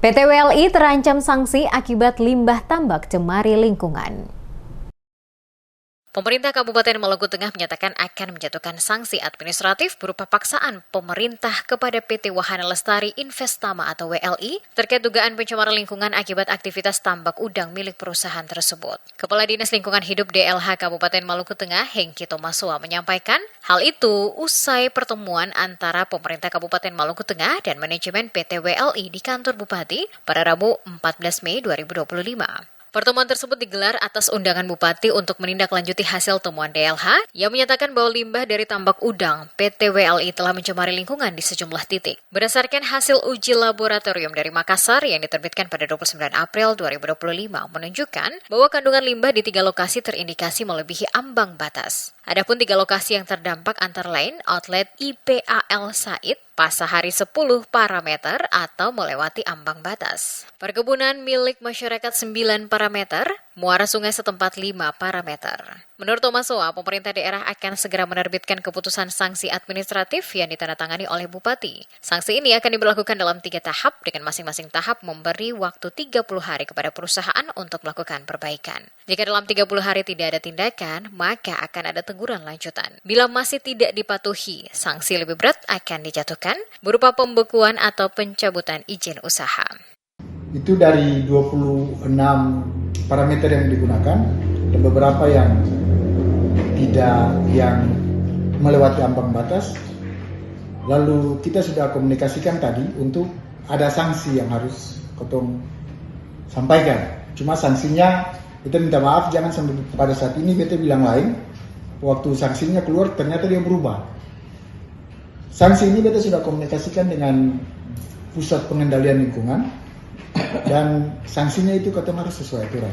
PT WLI terancam sanksi akibat limbah tambak cemari lingkungan. Pemerintah Kabupaten Maluku Tengah menyatakan akan menjatuhkan sanksi administratif berupa paksaan pemerintah kepada PT Wahana Lestari Investama atau WLI terkait dugaan pencemaran lingkungan akibat aktivitas tambak udang milik perusahaan tersebut. Kepala Dinas Lingkungan Hidup DLH Kabupaten Maluku Tengah, Hengki Tomasua, menyampaikan hal itu usai pertemuan antara pemerintah Kabupaten Maluku Tengah dan manajemen PT WLI di kantor Bupati pada Rabu 14 Mei 2025. Pertemuan tersebut digelar atas undangan Bupati untuk menindaklanjuti hasil temuan DLH yang menyatakan bahwa limbah dari tambak udang PT WLI telah mencemari lingkungan di sejumlah titik. Berdasarkan hasil uji laboratorium dari Makassar yang diterbitkan pada 29 April 2025 menunjukkan bahwa kandungan limbah di 3 lokasi terindikasi melebihi ambang batas. Adapun 3 lokasi yang terdampak antara lain outlet IPAL Said, Pasahari 10 parameter atau melewati ambang batas. Perkebunan milik masyarakat 9 parameter, muara sungai setempat 5 parameter. Menurut Tomasua, pemerintah daerah akan segera menerbitkan keputusan sanksi administratif yang ditandatangani oleh Bupati. Sanksi ini akan diberlakukan dalam 3 tahap dengan masing-masing tahap memberi waktu 30 hari kepada perusahaan untuk melakukan perbaikan. Jika dalam 30 hari tidak ada tindakan, maka akan ada teguran lanjutan. Bila masih tidak dipatuhi, sanksi lebih berat akan dijatuhkan berupa pembekuan atau pencabutan izin usaha. Itu dari 26 parameter yang digunakan dan beberapa yang melewati ambang batas. Lalu kita sudah komunikasikan tadi untuk ada sanksi yang harus Kotong sampaikan. Cuma sanksinya kita minta maaf, jangan sampai pada saat ini kita bilang lain. Waktu sanksinya keluar ternyata dia berubah. Sanksi ini kita sudah komunikasikan dengan Pusat Pengendalian Lingkungan dan sanksinya itu Kotong harus sesuai aturan.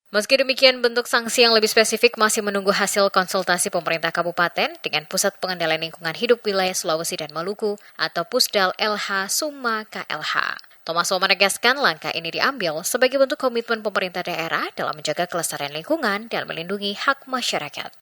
Meski demikian, bentuk sanksi yang lebih spesifik masih menunggu hasil konsultasi pemerintah kabupaten dengan Pusat Pengendalian Lingkungan Hidup Wilayah Sulawesi dan Maluku atau Pusdal LH Summa KLH. Tomasua menegaskan langkah ini diambil sebagai bentuk komitmen pemerintah daerah dalam menjaga kelestarian lingkungan dan melindungi hak masyarakat.